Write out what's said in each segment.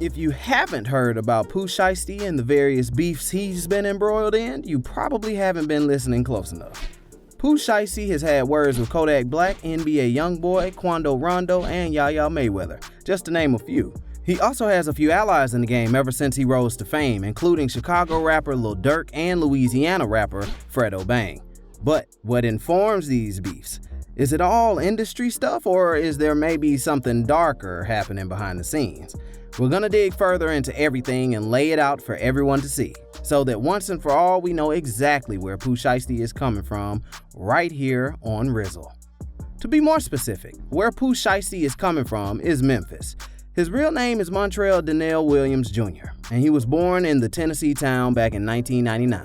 If you haven't heard about Pooh Shiesty and the various beefs he's been embroiled in, you probably haven't been listening close enough. Pooh Shiesty has had words with Kodak Black, NBA Youngboy, Quando Rondo, and Yaya Mayweather, just to name a few. He also has a few allies in the game ever since he rose to fame, including Chicago rapper Lil Durk and Louisiana rapper Fredo Bang. But what informs these beefs? Is it all industry stuff, or is there maybe something darker happening behind the scenes? We're gonna dig further into everything and lay it out for everyone to see, so that once and for all we know exactly where Pooh Shiesty is coming from, right here on Rizzle. To be more specific, where Pooh Shiesty is coming from is Memphis. His real name is Montrell Donnell Williams Jr., and he was born in the Tennessee town back in 1999.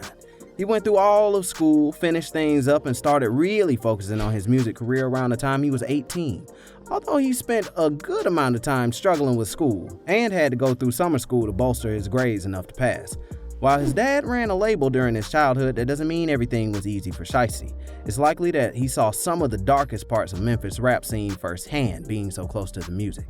He went through all of school, finished things up, and started really focusing on his music career around the time he was 18. Although he spent a good amount of time struggling with school and had to go through summer school to bolster his grades enough to pass. While his dad ran a label during his childhood, that doesn't mean everything was easy for Shiesty. It's likely that he saw some of the darkest parts of Memphis rap scene firsthand, being so close to the music.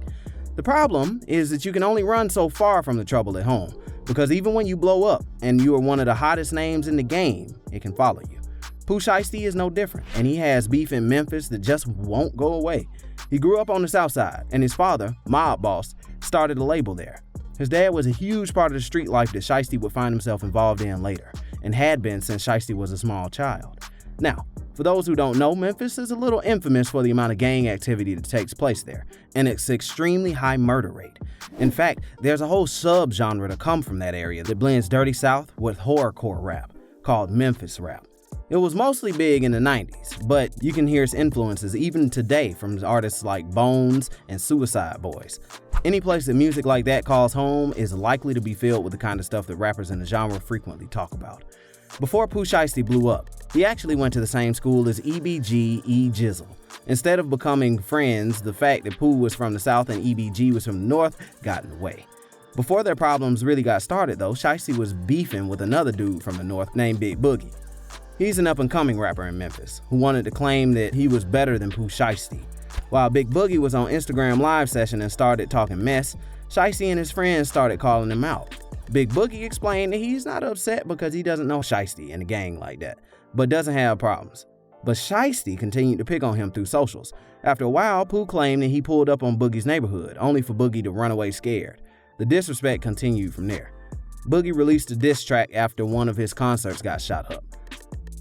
The problem is that you can only run so far from the trouble at home, because even when you blow up and you are one of the hottest names in the game, it can follow you. Pooh Shiesty is no different, and he has beef in Memphis that just won't go away. He grew up on the south side, and his father, Mob Boss, started a label there. His dad was a huge part of the street life that Shiesty would find himself involved in later, and had been since Shiesty was a small child. Now, for those who don't know, Memphis is a little infamous for the amount of gang activity that takes place there, and its extremely high murder rate. In fact, there's a whole subgenre to come from that area that blends Dirty South with horrorcore rap, called Memphis rap. It was mostly big in the 90s, but you can hear its influences even today from artists like Bones and Suicide Boys. Any place that music like that calls home is likely to be filled with the kind of stuff that rappers in the genre frequently talk about. Before Pooh Shiesty blew up, he actually went to the same school as EBG Jizzle. Instead of becoming friends, the fact that Pooh was from the South and EBG was from the North got in the way. Before their problems really got started though, Shiesty was beefing with another dude from the North named Big Boogie. He's an up-and-coming rapper in Memphis who wanted to claim that he was better than Pooh Shiesty. While Big Boogie was on Instagram live session and started talking mess, Shiesty and his friends started calling him out. Big Boogie explained that he's not upset because he doesn't know Shiesty and the gang like that, but doesn't have problems. But Shiesty continued to pick on him through socials. After a while, Pooh claimed that he pulled up on Boogie's neighborhood, only for Boogie to run away scared. The disrespect continued from there. Boogie released a diss track after one of his concerts got shot up.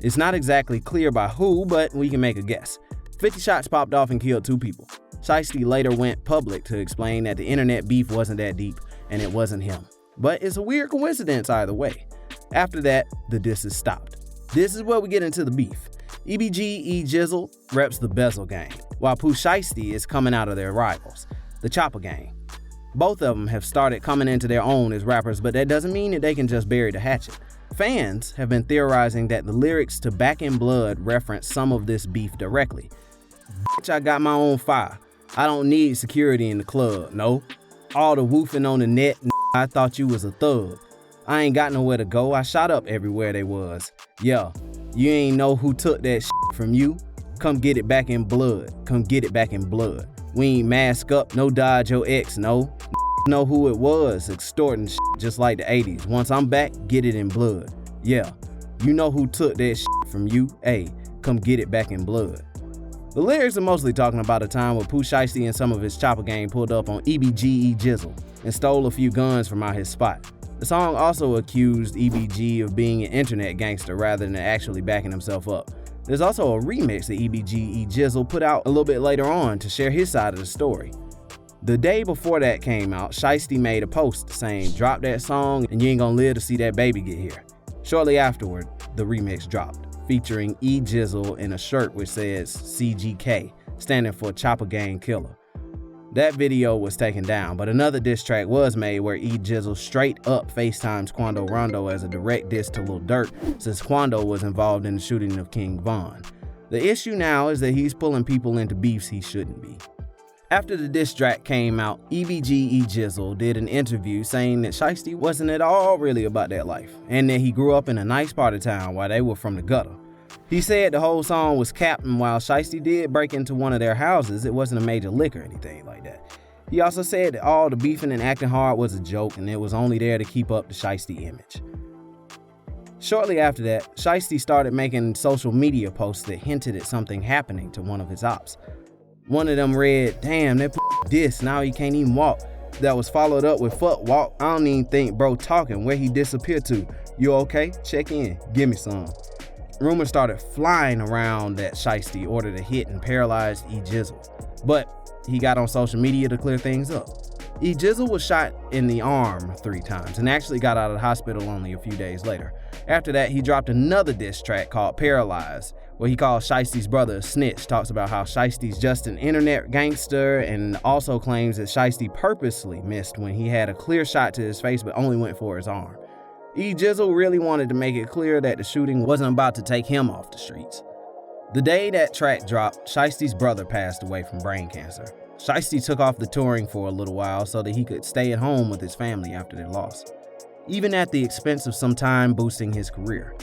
It's not exactly clear by who, but we can make a guess. 50 shots popped off and killed 2 people. Shiesty later went public to explain that the internet beef wasn't that deep and it wasn't him. But it's a weird coincidence either way. After that, the disses stopped. This is where we get into the beef. EBG Jizzle reps the Bezel gang, while Pooh Shiesty is coming out of their rivals, the Chopper gang. Both of them have started coming into their own as rappers, but that doesn't mean that they can just bury the hatchet. Fans have been theorizing that the lyrics to Back in Blood reference some of this beef directly. Bitch, I got my own fire. I don't need security in the club, no. All the woofing on the net, I thought you was a thug. I ain't got nowhere to go, I shot up everywhere they was. Yeah, you ain't know who took that shit from you? Come get it back in blood, come get it back in blood. We ain't mask up, no dodge your ex, no. Know who it was, extorting shit just like the 80s. Once I'm back, get it in blood. Yeah, you know who took that shit from you? Hey, come get it back in blood. The lyrics are mostly talking about a time when Pooh Shiesty and some of his Chopper gang pulled up on EBG Jizzle and stole a few guns from out his spot. The song also accused EBG of being an internet gangster rather than actually backing himself up. There's also a remix that EBG Jizzle put out a little bit later on to share his side of the story. The day before that came out, Shiesty made a post saying, "Drop that song and you ain't gonna live to see that baby get here." Shortly afterward, the remix dropped, featuring E Jizzle in a shirt which says CGK, standing for Chopper Gang Killer. That video was taken down, but another diss track was made where E Jizzle straight up FaceTimes Quando Rondo as a direct diss to Lil Durk, since Quando was involved in the shooting of King Von. The issue now is that he's pulling people into beefs he shouldn't be. After the diss track came out, EBG Jizzle did an interview saying that Shiesty wasn't at all really about that life, and that he grew up in a nice part of town while they were from the gutter. He said the whole song was capped, and while Shiesty did break into one of their houses, it wasn't a major lick or anything like that. He also said that all the beefing and acting hard was a joke and it was only there to keep up the Shiesty image. Shortly after that, Shiesty started making social media posts that hinted at something happening to one of his ops. One of them read, "Damn, that diss, now he can't even walk." That was followed up with, "Fuck walk, I don't even think bro talking, where he disappeared to? You okay? Check in, give me some." Rumors started flying around that Shiesty ordered a hit and paralyzed EBG Jizzle, but he got on social media to clear things up. EBG Jizzle was shot in the arm 3 times and actually got out of the hospital only a few days later. After that, he dropped another diss track called Paralyzed, where he calls Shiesty's brother a snitch, talks about how Shiesty's just an internet gangster, and also claims that Shiesty purposely missed when he had a clear shot to his face but only went for his arm. EBG Jizzle really wanted to make it clear that the shooting wasn't about to take him off the streets. The day that track dropped, Shiesty's brother passed away from brain cancer. Shiesty took off the touring for a little while so that he could stay at home with his family after their loss, even at the expense of some time boosting his career.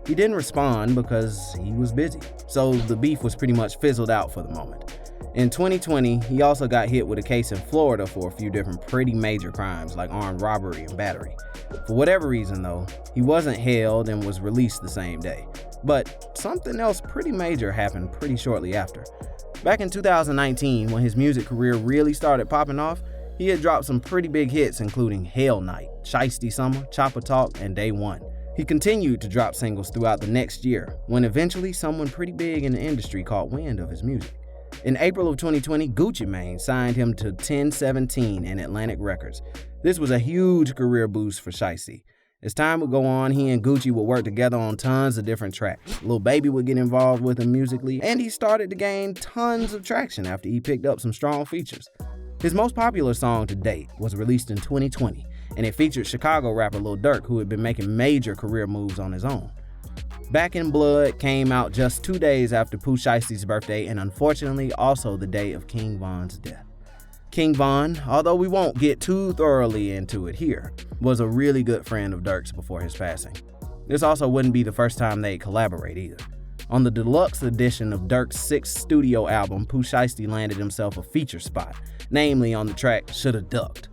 He didn't respond because he was busy, so the beef was pretty much fizzled out for the moment. In 2020, he also got hit with a case in Florida for a few different pretty major crimes like armed robbery and battery. For whatever reason though, he wasn't held and was released the same day. But something else pretty major happened pretty shortly after. Back in 2019, when his music career really started popping off, he had dropped some pretty big hits including Hell Night, Shiesty Summer, Chopper Talk, and Day One. He continued to drop singles throughout the next year, when eventually someone pretty big in the industry caught wind of his music. In April of 2020, Gucci Mane signed him to 1017 and Atlantic Records. This was a huge career boost for Shiesty. As time would go on, he and Gucci would work together on tons of different tracks. Lil Baby would get involved with him musically, and he started to gain tons of traction after he picked up some strong features. His most popular song to date was released in 2020, and it featured Chicago rapper Lil Durk, who had been making major career moves on his own. Back in Blood came out just 2 days after Pooh Shiesty's birthday, and unfortunately also the day of King Von's death. King Von, although we won't get too thoroughly into it here, was a really good friend of Durk's before his passing. This also wouldn't be the first time they'd collaborate either. On the deluxe edition of Durk's 6th studio album, Pooh Shiesty landed himself a feature spot, namely on the track Shoulda Ducked.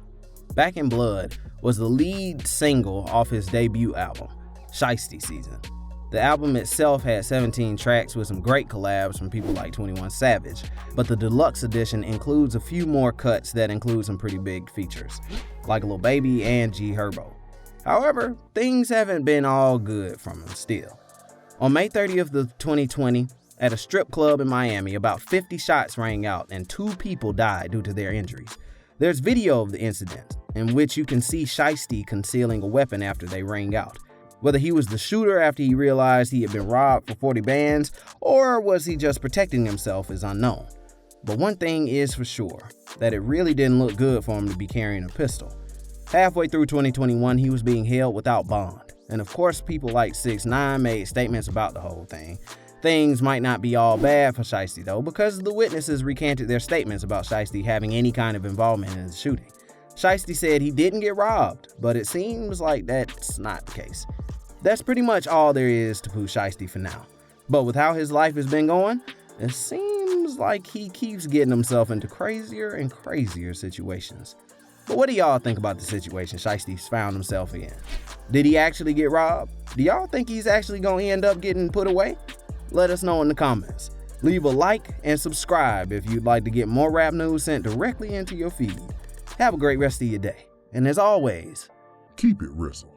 Back in Blood was the lead single off his debut album, Shiesty Season. The album itself had 17 tracks with some great collabs from people like 21 Savage, but the deluxe edition includes a few more cuts that include some pretty big features, like Lil Baby and G Herbo. However, things haven't been all good from him still. On May 30th of 2020, at a strip club in Miami, about 50 shots rang out and 2 people died due to their injuries. There's video of the incident, in which you can see Shiesty concealing a weapon after they rang out. Whether he was the shooter after he realized he had been robbed for 40 bands, or was he just protecting himself is unknown. But one thing is for sure, that it really didn't look good for him to be carrying a pistol. Halfway through 2021, he was being held without bond. And of course, people like 6ix9ine made statements about the whole thing. Things might not be all bad for Shiesty though, because the witnesses recanted their statements about Shiesty having any kind of involvement in the shooting. Shiesty said he didn't get robbed, but it seems like that's not the case. That's pretty much all there is to Pooh Shiesty for now. But with how his life has been going, it seems like he keeps getting himself into crazier and crazier situations. But what do y'all think about the situation Shiesty's found himself in? Did he actually get robbed? Do y'all think he's actually gonna end up getting put away? Let us know in the comments. Leave a like and subscribe if you'd like to get more rap news sent directly into your feed. Have a great rest of your day. And as always, keep it Rizzle.